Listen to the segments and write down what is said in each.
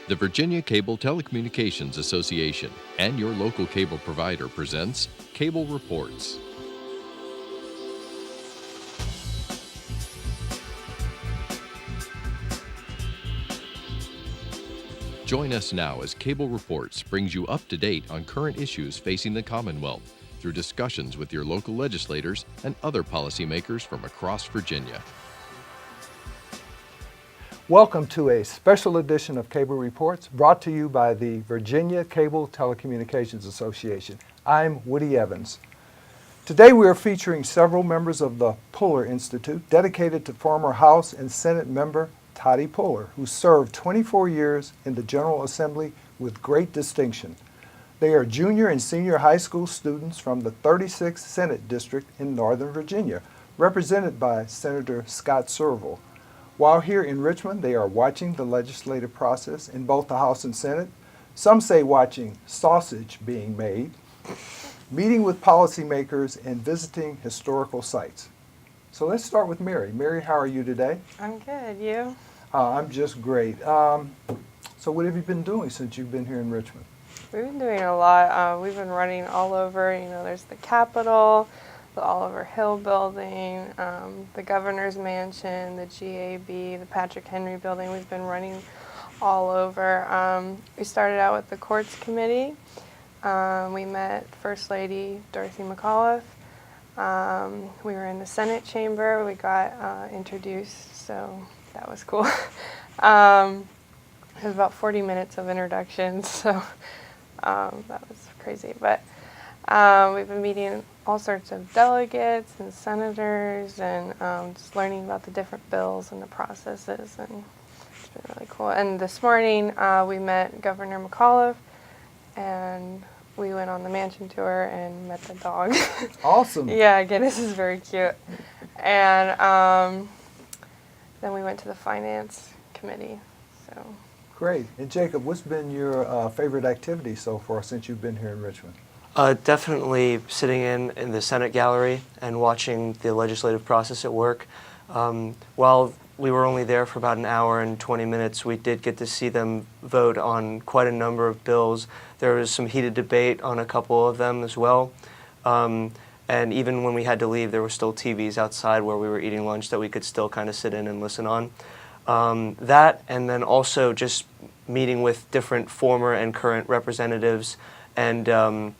The Virginia Cable Telecommunications Association and your local cable provider presents Cable Reports. Join us now as Cable Reports brings you up to date on current issues facing the Commonwealth through discussions with your local legislators and other policymakers from across Virginia. Welcome to a special edition of Cable Reports brought to you by the Virginia Cable Telecommunications Association. I'm Woody Evans. Today we are featuring several members of the Puller Institute dedicated to former House and Senate member Toddy Puller, who served 24 years in the General Assembly with great distinction. They are junior and senior high school students from the 36th Senate District in Northern Virginia, represented by Senator Scott Serval. While here in Richmond, they are watching the legislative process in both the House and Senate. Some say watching sausage being made, meeting with policymakers, and visiting historical sites. So let's start with Mary. Mary, how are you today? I'm good. You? I'm just great. So what have you been doing since you've been here in Richmond? We've been doing a lot. We've been running all over. There's the Capitol, the Oliver Hill building, the Governor's Mansion, the GAB, the Patrick Henry building. We've been running all over. We started out with the Courts Committee. We met First Lady Dorothy McAuliffe. We were in the Senate chamber. We got introduced, so that was cool. It was about 40 minutes of introductions, so that was crazy. But we've been meeting all sorts of delegates and senators and just learning about the different bills and the processes, and it's been really cool. And this morning we met Governor McAuliffe, and we went on the mansion tour and met the dog. Awesome. Yeah, Guinness is very cute. And then we went to the Finance Committee. So. Great. And Jacob, what's been your favorite activity so far since you've been here in Richmond? Definitely sitting in the Senate gallery and watching the legislative process at work. While we were only there for about an hour and 20 minutes, we did get to see them vote on quite a number of bills. There was some heated debate on a couple of them as well. And even when we had to leave, there were still TVs outside where we were eating lunch that we could still kind of sit in and listen on. That, and then also just meeting with different former and current representatives, and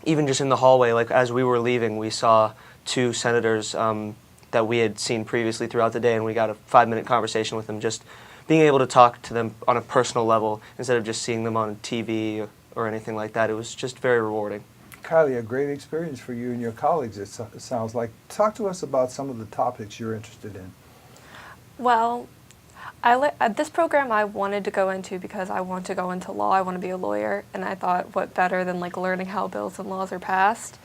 even just in the hallway, like as we were leaving, we saw two senators that we had seen previously throughout the day, and we got a 5-minute conversation with them, just being able to talk to them on a personal level instead of just seeing them on TV or anything like that. It was just very rewarding. Kylie, a great experience for you and your colleagues, it sounds like. Talk to us about some of the topics you're interested in. Well, this program I wanted to go into because I want to go into law. I want to be a lawyer, and I thought what better than learning how bills and laws are passed.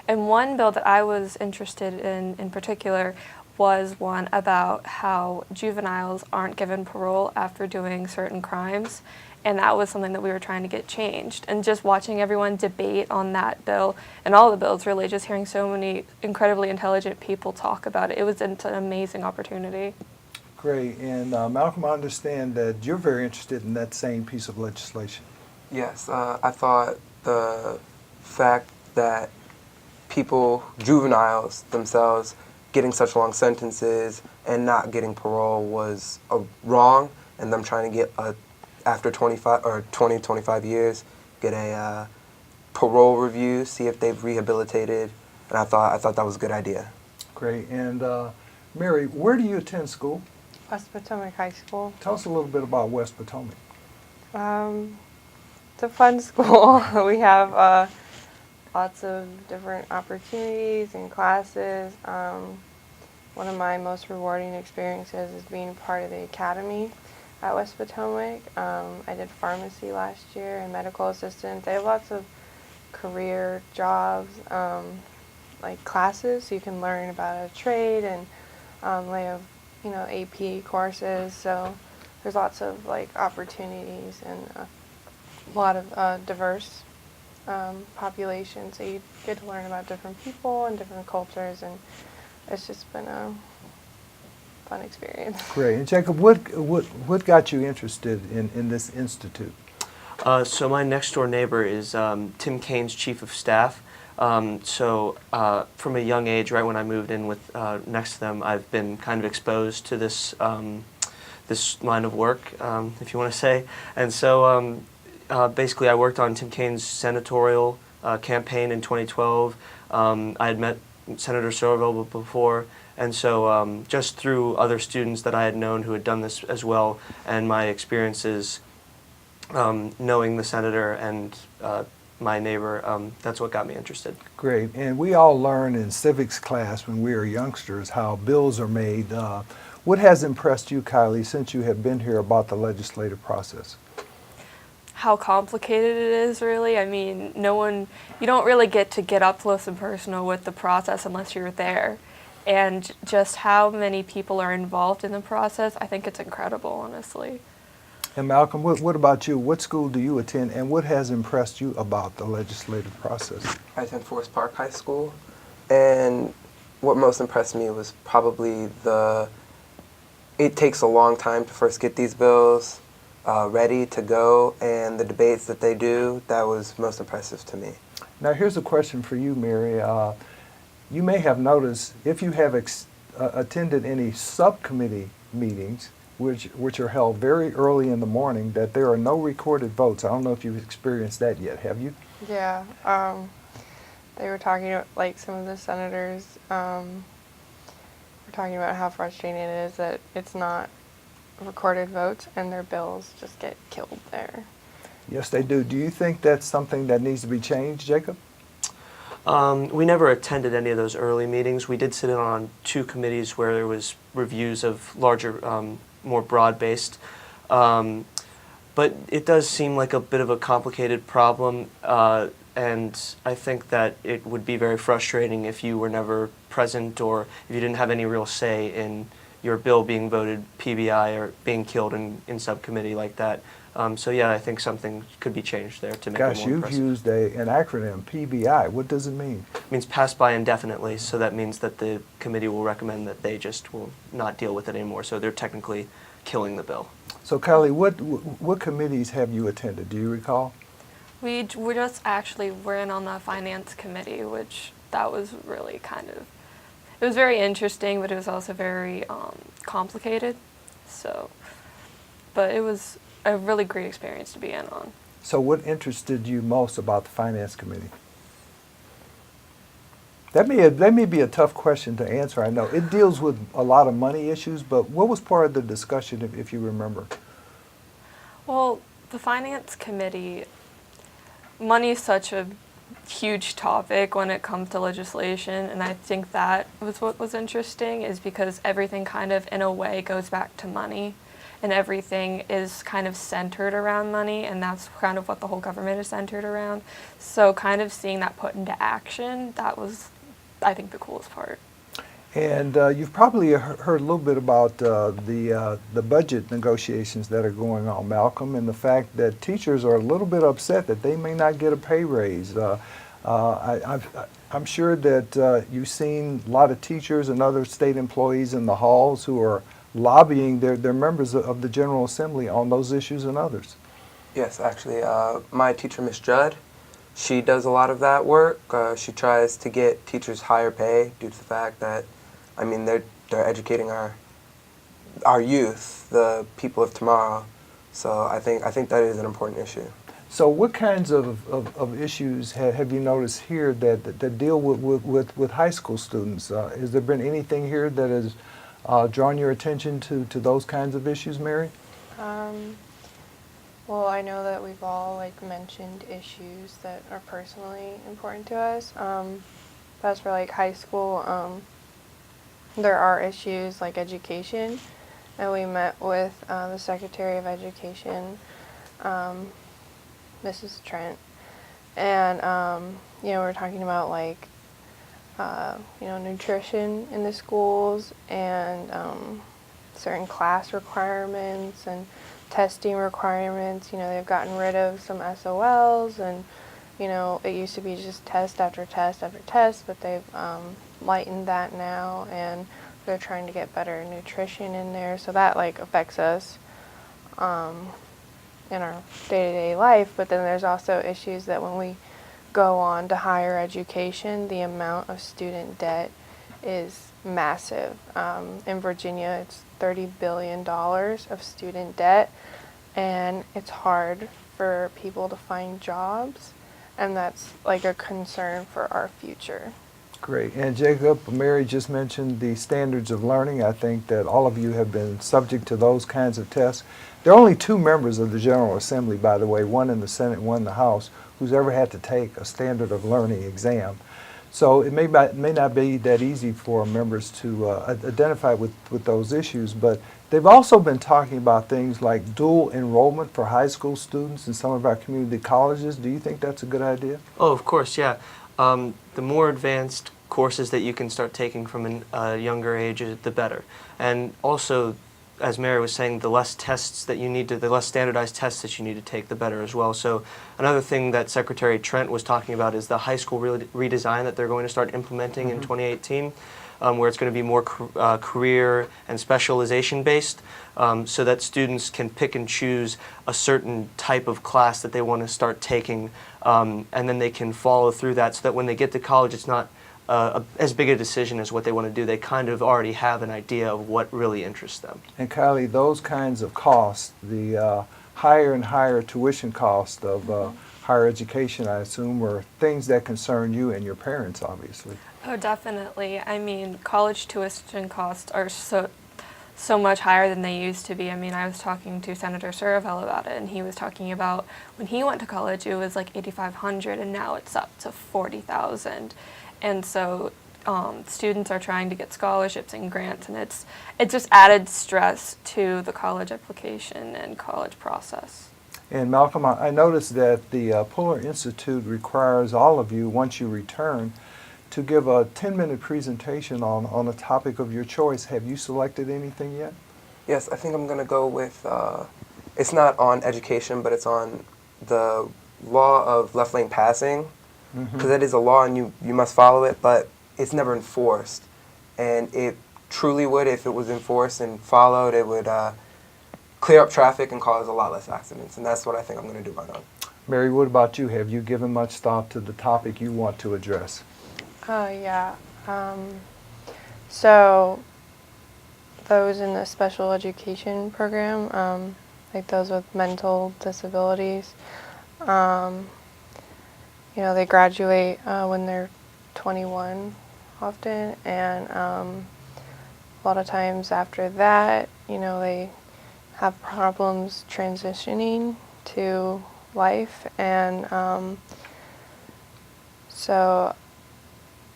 And one bill that I was interested in particular was one about how juveniles aren't given parole after doing certain crimes. And that was something that we were trying to get changed. And just watching everyone debate on that bill, and all the bills really, just hearing so many incredibly intelligent people talk about it, it was an amazing opportunity. Great. And Malcolm, I understand that you're very interested in that same piece of legislation. Yes, I thought the fact that juveniles themselves, getting such long sentences and not getting parole was wrong, and them trying to get after 25 years, get a parole review, see if they've rehabilitated, and I thought that was a good idea. Great. And Mary, where do you attend school? West Potomac High School. Tell us a little bit about West Potomac. It's a fun school. We have lots of different opportunities and classes. One of my most rewarding experiences is being part of the academy at West Potomac. I did pharmacy last year and medical assistant. They have lots of career jobs, like classes, so you can learn about a trade, and they have AP courses, so there's lots of opportunities and a lot of diverse population, so you get to learn about different people and different cultures, and it's just been fun experience. Great. And Jacob, what got you interested in this institute? So my next door neighbor is Tim Kaine's chief of staff. From a young age, right when I moved in with next to them, I've been kind of exposed to this this line of work, if you want to say. And so basically, I worked on Tim Kaine's senatorial campaign in 2012. I had met Senator Sorville before, and so just through other students that I had known who had done this as well, and my experiences knowing the senator and my neighbor, that's what got me interested. Great. And we all learn in civics class when we were youngsters how bills are made. What has impressed you, Kylie, since you have been here about the legislative process? How complicated it is, really. I mean, you don't really get to get up close and personal with the process unless you're there. And just how many people are involved in the process, I think it's incredible, honestly. And Malcolm, what about you? What school do you attend, and what has impressed you about the legislative process? I attend Forest Park High School, and what most impressed me was probably it takes a long time to first get these bills ready to go, and the debates that they do, that was most impressive to me. Now here's a question for you, Mary. You may have noticed, if you have attended any subcommittee meetings, which are held very early in the morning, that there are no recorded votes. I don't know if you've experienced that yet. Have you? Yeah, they were talking about, like, some of the senators were talking about how frustrating it is that it's not recorded votes and their bills just get killed there. Yes, they do. Do you think that's something that needs to be changed, Jacob? We never attended any of those early meetings. We did sit in on 2 committees where there was reviews of larger, more broad-based. But it does seem like a bit of a complicated problem, and I think that it would be very frustrating if you were never present or if you didn't have any real say in your bill being voted PBI or being killed in subcommittee like that. So yeah, I think something could be changed there to make it more Gosh, you've impressive. used an acronym, PBI. What does it mean? It means pass by indefinitely, so that means that the committee will recommend that they just will not deal with it anymore, so they're technically killing the bill. So, Kylie, what committees have you attended? Do you recall? We're in on the finance committee, which that was really it was very interesting, but it was also very complicated. So, but it was a really great experience to be in on. So what interested you most about the Finance Committee? That may be a tough question to answer, I know. It deals with a lot of money issues, but what was part of the discussion, if you remember? Well, the Finance Committee, money is such a huge topic when it comes to legislation, and I think that was what was interesting, is because everything kind of, in a way, goes back to money. And everything is kind of centered around money, and that's kind of what the whole government is centered around. So kind of seeing that put into action, that was, I think, the coolest part. And you've probably heard a little bit about the budget negotiations that are going on, Malcolm, and the fact that teachers are a little bit upset that they may not get a pay raise. I'm sure that you've seen a lot of teachers and other state employees in the halls who are lobbying their members of the General Assembly on those issues and others. Yes, actually, my teacher, Miss Judd, she does a lot of that work. She tries to get teachers higher pay due to the fact that, I mean, they're educating our youth, the people of tomorrow. So I think that is an important issue. So what kinds of issues have you noticed here that deal with high school students? Has there been anything here that has drawn your attention to those kinds of issues, Mary? Well, I know that we've all mentioned issues that are personally important to us. But as for high school, there are issues like education, and we met with the Secretary of Education, Mrs. Trent, and we're talking about nutrition in the schools and certain class requirements and testing requirements. They've gotten rid of some SOLs, and it used to be just test after test after test, but they've lightened that now, and they're trying to get better nutrition in there, so that like affects us in our day-to-day life. But then there's also issues that when we go on to higher education, the amount of student debt is massive. In Virginia, it's $30 billion of student debt, and it's hard for people to find jobs, and that's like a concern for our future. Great. And Jacob, Mary just mentioned the standards of learning. I think that all of you have been subject to those kinds of tests. There are only 2 members of the General Assembly, by the way, one in the Senate, one in the House, who's ever had to take a standard of learning exam. So it may not be that easy for members to identify with those issues, but they've also been talking about things like dual enrollment for high school students in some of our community colleges. Do you think that's a good idea? Oh, of course, yeah. The more advanced courses that you can start taking from a younger age, the better. And also, as Mary was saying, the less tests that you need to, the less standardized tests that you need to take, the better as well. So another thing that Secretary Trent was talking about is the high school redesign that they're going to start implementing in 2018, where it's going to be more career and specialization based, so that students can pick and choose a certain type of class that they want to start taking, and then they can follow through that, so that when they get to college, it's not as big a decision as what they want to do. They kind of already have an idea of what really interests them. And Kylie, those kinds of costs, the higher and higher tuition cost of higher education, I assume, are things that concern you and your parents, obviously. Oh, definitely. I mean, college tuition costs are so much higher than they used to be. I mean, I was talking to Senator Suravel about it, and he was talking about when he went to college, it was like $8,500, and now it's up to $40,000. And so students are trying to get scholarships and grants, and it's just added stress to the college application and college process. And Malcolm, I noticed that the Puller Institute requires all of you, once you return, to give a 10-minute presentation on a topic of your choice. Have you selected anything yet? Yes, I think I'm going to go with, it's not on education, but it's on the law of left lane passing, because that is a law and you must follow it, but it's never enforced. And it truly would, if it was enforced and followed, it would clear up traffic and cause a lot less accidents, and that's what I think I'm going to do right on. Mary, what about you? Have you given much thought to the topic you want to address? Yeah. So those in the special education program, like those with mental disabilities, you know, they graduate when they're 21 often, and a lot of times after that, you know, they have problems transitioning to life, and so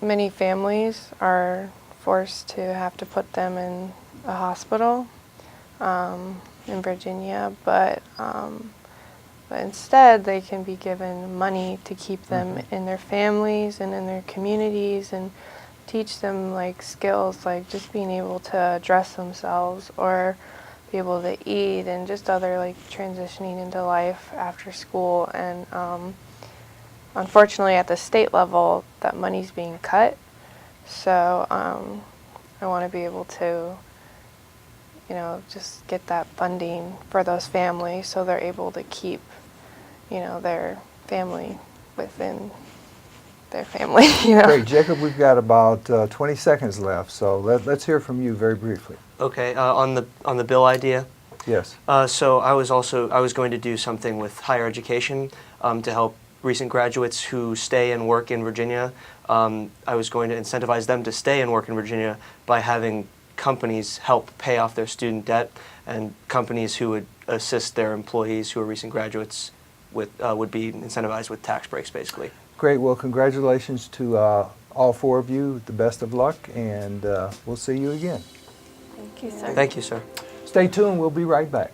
many families are forced to have to put them in a hospital in Virginia, but instead they can be given money to keep them in their families and in their communities, and teach them like skills like just being able to dress themselves or be able to eat, and just other like transitioning into life after school. And unfortunately at the state level that money's being cut, so I want to be able to, you know, just get that funding for those families so they're able to keep, you know, their family within their family. You know? Great. Jacob, we've got about 20 seconds left, so let's hear from you very briefly. Okay, on the bill idea. Yes. So I was going to do something with higher education to help recent graduates who stay and work in Virginia. I was going to incentivize them to stay and work in Virginia by having companies help pay off their student debt, and companies who would assist their employees who are recent graduates with would be incentivized with tax breaks, basically. Great. Well, congratulations to all 4 of you. The best of luck, and we'll see you again. Thank you, sir. Thank you, sir. Stay tuned. We'll be right back.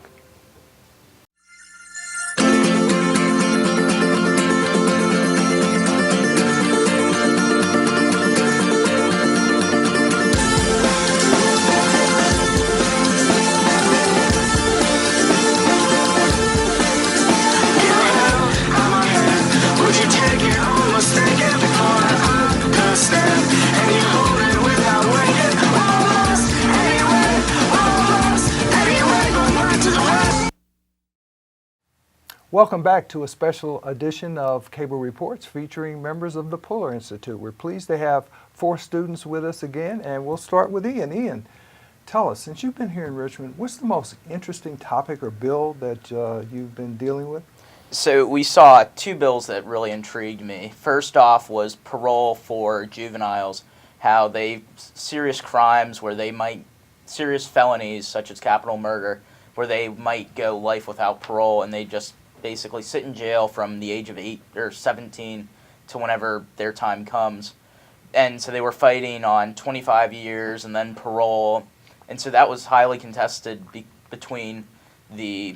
And you hold it without waiting. All lost Welcome back to a special edition of Cable Reports featuring members of the Puller Institute. We're pleased to have 4 students with us again, and we'll start with Ian. Ian, tell us, since you've been here in Richmond, what's the most interesting topic or bill that you've been dealing with? So we saw 2 bills that really intrigued me. First off was parole for juveniles, how serious crimes where they might, serious felonies such as capital murder, where they might go life without parole and they just basically sit in jail from the age of 8 or 17 to whenever their time comes. And so they were fighting on 25 years and then parole. And so that was highly contested between the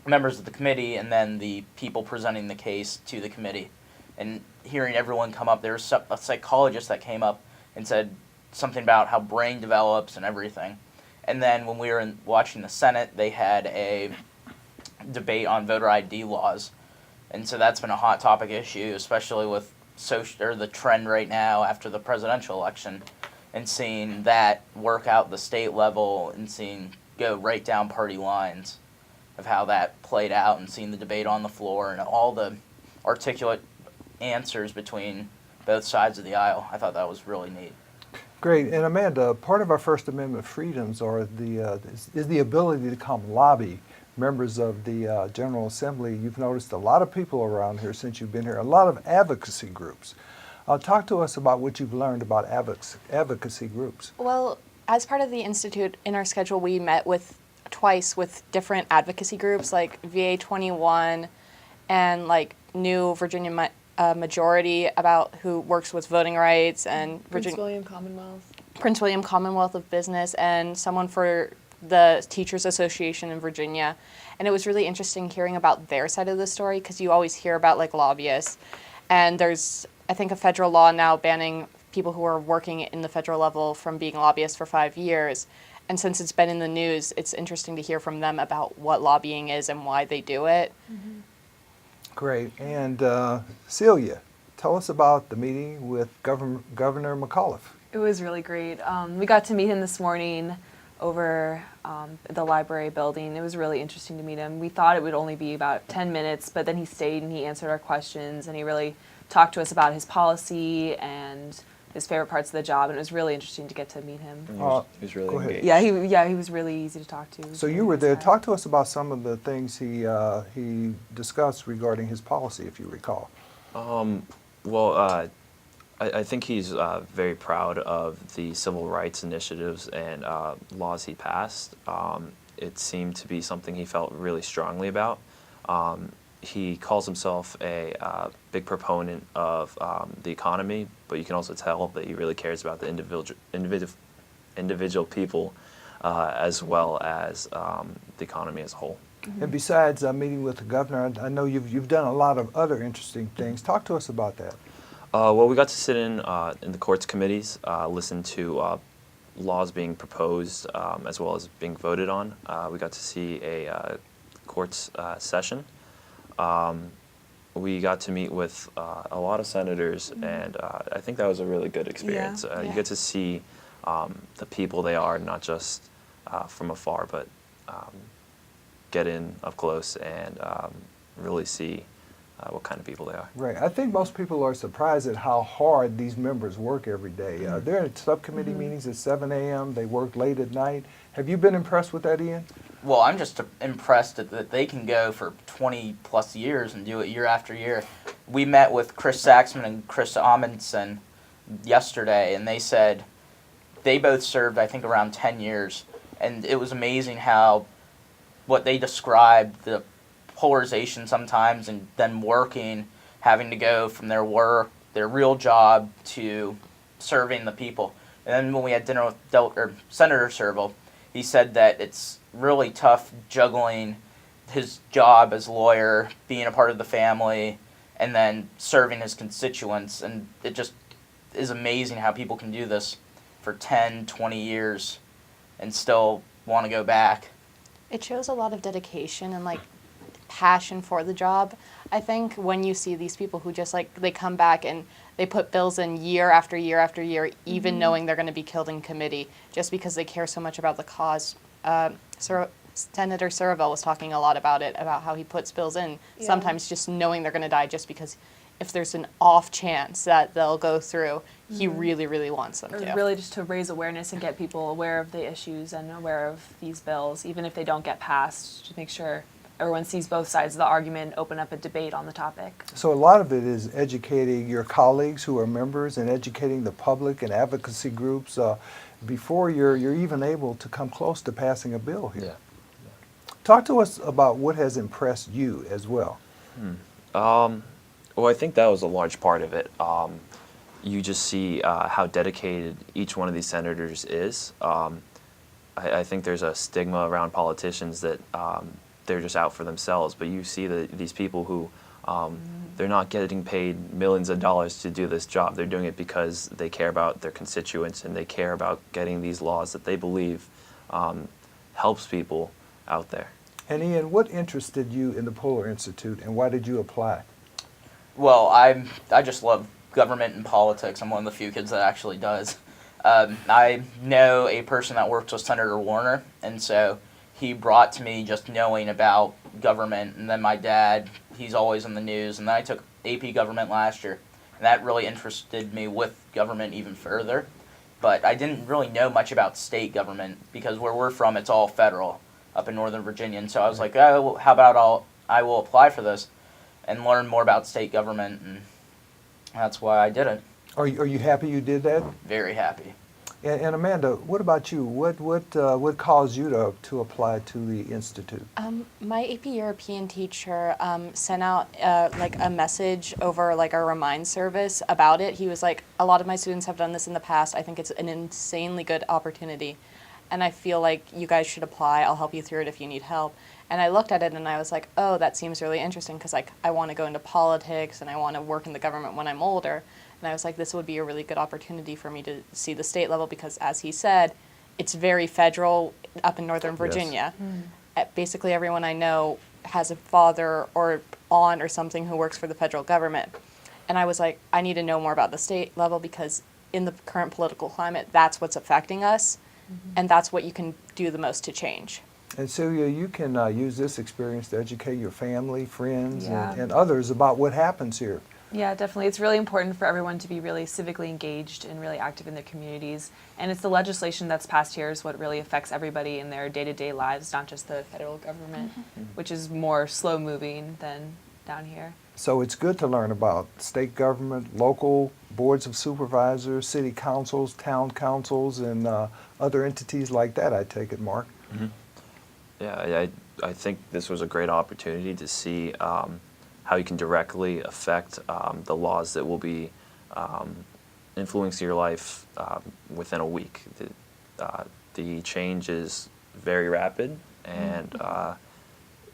members of the committee and then the people presenting the case to the committee. And hearing everyone come up, there was a psychologist that came up and said something about how brain develops and everything. And then when we were watching the Senate, they had a debate on voter ID laws. And so that's been a hot topic issue, especially with the trend right now after the presidential election, and seeing that work out the state level and seeing go right down party lines of how that played out, and seeing the debate on the floor and all the articulate answers between both sides of the aisle. I thought that was really neat. Great. And Amanda, part of our First Amendment freedoms are is the ability to come lobby members of the General Assembly. You've noticed a lot of people around here since you've been here, a lot of advocacy groups. Talk to us about what you've learned about advocacy groups. Well, as part of the Institute, in our schedule, we met twice with different advocacy groups like VA 21 and like New Virginia Majority, about who works with voting rights, and Prince William Commonwealth. Prince William Commonwealth of Business, and someone for the Teachers Association in Virginia. And it was really interesting hearing about their side of the story, because you always hear about like lobbyists, and there's, I think, a federal law now banning people who are working in the federal level from being lobbyists for 5 years. And since it's been in the news, it's interesting to hear from them about what lobbying is and why they do it. Mm-hmm. Great. And Celia, tell us about the meeting with Governor McAuliffe. It was really great. We got to meet him this morning over the library building. It was really interesting to meet him. We thought it would only be about 10 minutes, but then he stayed and he answered our questions, and he really talked to us about his policy and his favorite parts of the job, and it was really interesting to get to meet him. He was really engaged. Yeah, he was really easy to talk to. So you were there. Talk to us about some of the things he discussed regarding his policy, if you recall. I think he's very proud of the civil rights initiatives and laws he passed. It seemed to be something he felt really strongly about. He calls himself a big proponent of the economy, but you can also tell that he really cares about the individual people as well as the economy as a whole. Mm-hmm. And besides meeting with the governor, I know you've done a lot of other interesting things. Talk to us about that. Well, we got to sit in the courts committees, listen to laws being proposed as well as being voted on. We got to see a courts session. We got to meet with a lot of senators, and I think that was a really good experience. Yeah. You get to see the people they are, not just from afar, but get in up close and really see what kind of people they are. Right. I think most people are surprised at how hard these members work every day. They're in subcommittee meetings at 7 a.m. They work late at night. Have you been impressed with that, Ian? Well, I'm just impressed that they can go for 20 plus years and do it year after year. We met with Chris Saxman and Chris Amundsen yesterday, and they said they both served, I think, around 10 years. And it was amazing how what they described, the polarization sometimes, and then working, having to go from their work, their real job, to serving the people. And then when we had dinner with Senator Serval, he said that it's really tough juggling his job as a lawyer, being a part of the family, and then serving his constituents. And it just is amazing how people can do this for 10, 20 years and still want to go back. It shows a lot of dedication and like passion for the job. I think when you see these people who just like, they come back and they put bills in year after year after year, even knowing they're going to be killed in committee, just because they care so much about the cause. Senator Surville was talking a lot about it, about how he puts bills in, Yeah. sometimes just knowing they're going to die just because if there's an off chance that they'll go through, he really, really wants them Or to. really just to raise awareness and get people aware of the issues and aware of these bills, even if they don't get passed, to make sure everyone sees both sides of the argument, open up a debate on the topic. So a lot of it is educating your colleagues who are members and educating the public and advocacy groups before you're even able to come close to passing a bill here. Yeah. Talk to us about what has impressed you as well. Well, I think that was a large part of it. You just see how dedicated each one of these senators is. I think there's a stigma around politicians that they're just out for themselves, but you see these people who they're not getting paid millions of dollars to do this job. They're doing it because they care about their constituents and they care about getting these laws that they believe helps people out there. And Ian, what interested you in the Polar Institute and why did you apply? Well, I just love government and politics. I'm one of the few kids that actually does. I know a person that works with Senator Warner, and so he brought to me just knowing about government. And then my dad, he's always in the news. And then I took AP Government last year, and that really interested me with government even further. But I didn't really know much about state government because where we're from, it's all federal up in Northern Virginia. And so I was like, oh, well, how about I will apply for this and learn more about state government, and that's why I did it. Are you happy you did that? Very happy. And Amanda, what about you? What caused you to apply to the Institute? My AP European teacher sent out like a message over like a remind service about it. He was like, a lot of my students have done this in the past. I think it's an insanely good opportunity. And I feel like you guys should apply. I'll help you through it if you need help. And I looked at it and I was like, oh, that seems really interesting because like I want to go into politics and I want to work in the government when I'm older. And I was like, this would be a really good opportunity for me to see the state level because, as he said, it's very federal up in Northern Virginia. Basically everyone I know has a father or aunt or something who works for the federal government. And I was like, I need to know more about the state level because in the current political climate, that's what's affecting us. And that's what you can do the most to change. And Celia, you can use this experience to educate your family, friends, Yeah. and others about what happens here. Yeah, definitely. It's really important for everyone to be really civically engaged and really active in their communities. And it's the legislation that's passed here is what really affects everybody in their day-to-day lives, not just the federal government, which is more slow-moving than down here. So it's good to learn about state government, local boards of supervisors, city councils, town councils, and other entities like that, I take it, Mark. Yeah, I think this was a great opportunity to see how you can directly affect the laws that will be influencing your life within a week. The change is very rapid, and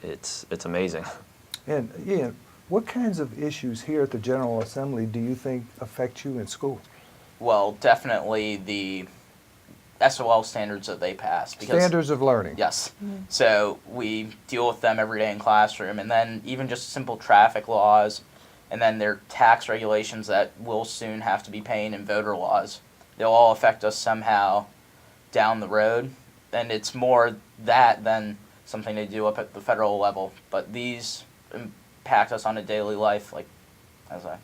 it's amazing. And Ian, what kinds of issues here at the General Assembly do you think affect you in school? Well, definitely the SOL standards that they pass. Because, Standards of learning. Yes. So we deal with them every day in classroom, and then even just simple traffic laws, and then their tax regulations that we'll soon have to be paying in voter laws. They'll all affect us somehow down the road, and it's more that than something they do up at the federal level. But these impact us on a daily life, like as I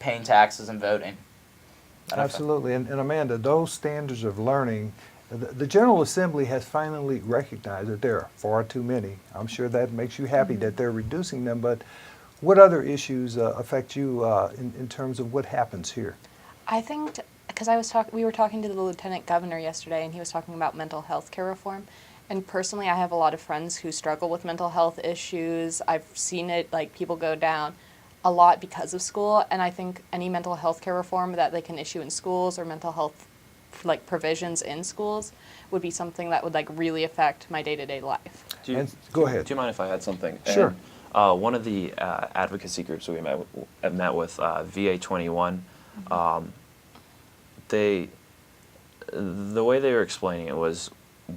paying taxes and voting. Absolutely. And Amanda, those standards of learning, the General Assembly has finally recognized that there are far too many. I'm sure that makes you happy that they're reducing them, but what other issues affect you in terms of what happens here? I think, because we were talking to the Lieutenant Governor yesterday, and he was talking about mental health care reform. And personally, I have a lot of friends who struggle with mental health issues. I've seen it, like, people go down a lot because of school, and I think any mental health care reform that they can issue in schools or mental health, like, provisions in schools would be something that would, like, really affect my day-to-day life. Go ahead. Do you mind if I had something? Sure. And, one of the advocacy groups we met with, VA21, the way they were explaining it was,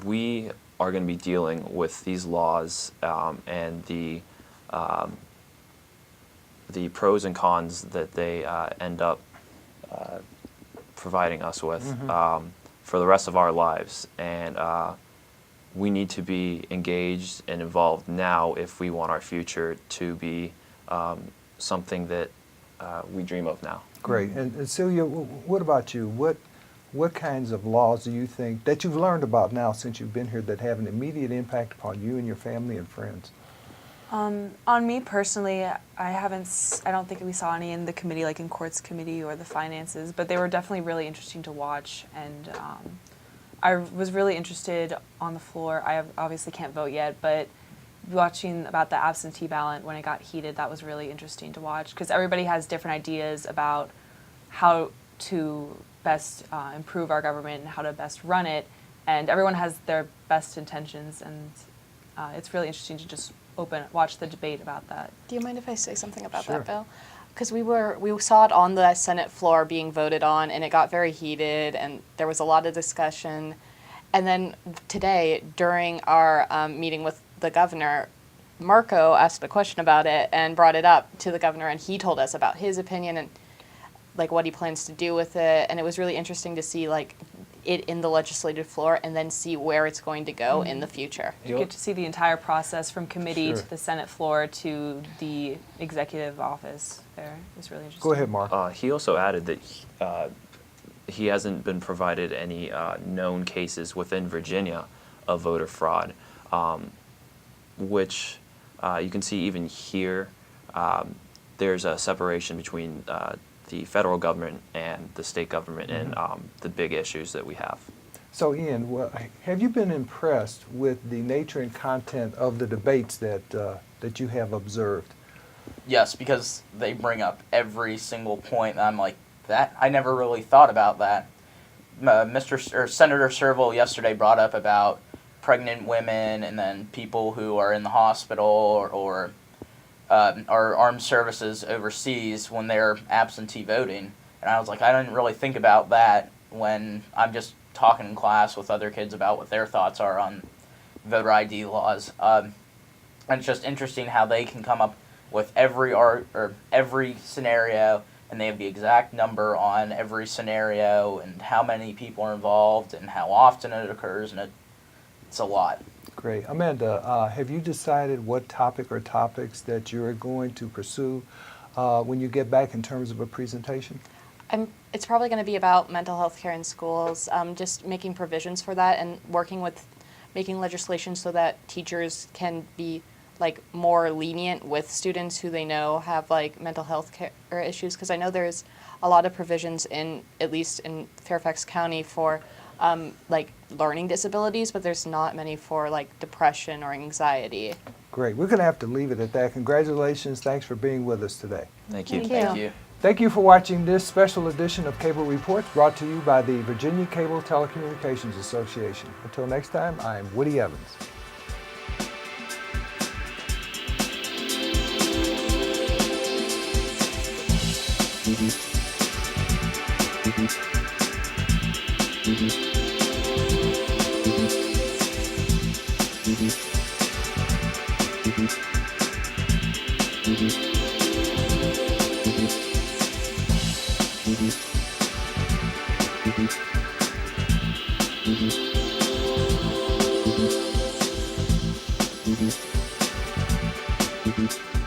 we are going to be dealing with these laws and the pros and cons that they end up providing us with for the rest of our lives. And we need to be engaged and involved now if we want our future to be something that we dream of now. Great. And Celia, what about you? What kinds of laws do you think that you've learned about now since you've been here that have an immediate impact upon you and your family and friends? On me personally, I don't think we saw any in the committee, like in courts committee or the finances, but they were definitely really interesting to watch. And I was really interested on the floor. I obviously can't vote yet, but watching about the absentee ballot when it got heated, that was really interesting to watch because everybody has different ideas about how to best improve our government and how to best run it, and everyone has their best intentions, and it's really interesting to just watch the debate about that. Do you mind if I say something about Sure. that, Bill? Because we saw it on the Senate floor being voted on, and it got very heated, and there was a lot of discussion. And then today, during our meeting with the governor, Marco asked a question about it and brought it up to the governor, and he told us about his opinion and like what he plans to do with it. And it was really interesting to see like it in the legislative floor and then see where it's going to go in the future. You get to see the entire process from committee Sure. to the Senate floor to the executive office there. It was really interesting. Go ahead, Mark. He also added that he hasn't been provided any known cases within Virginia of voter fraud, which you can see even here. There's a separation between the federal government and the state government and the big issues that we have. So Ian, have you been impressed with the nature and content of the debates that you have observed? Yes, because they bring up every single point, and I'm like, that I never really thought about that. Senator Serval yesterday brought up about pregnant women and then people who are in the hospital or our armed services overseas when they're absentee voting. And I was like, I didn't really think about that when I'm just talking in class with other kids about what their thoughts are on voter ID laws. And it's just interesting how they can come up with every scenario, and they have the exact number on every scenario and how many people are involved and how often it occurs, and it's a lot. Great. Amanda, have you decided what topic or topics that you're going to pursue when you get back in terms of a presentation? It's probably going to be about mental health care in schools, just making provisions for that and working with making legislation so that teachers can be like more lenient with students who they know have like mental health care issues, because I know there's a lot of provisions at least in Fairfax County for like learning disabilities, but there's not many for like depression or anxiety. Great. We're going to have to leave it at that. Congratulations. Thanks for being with us today. Thank you. Thank you. Thank you for watching this special edition of Cable Reports brought to you by the Virginia Cable Telecommunications Association. Until next time, I'm Woody Evans. Mm-hmm.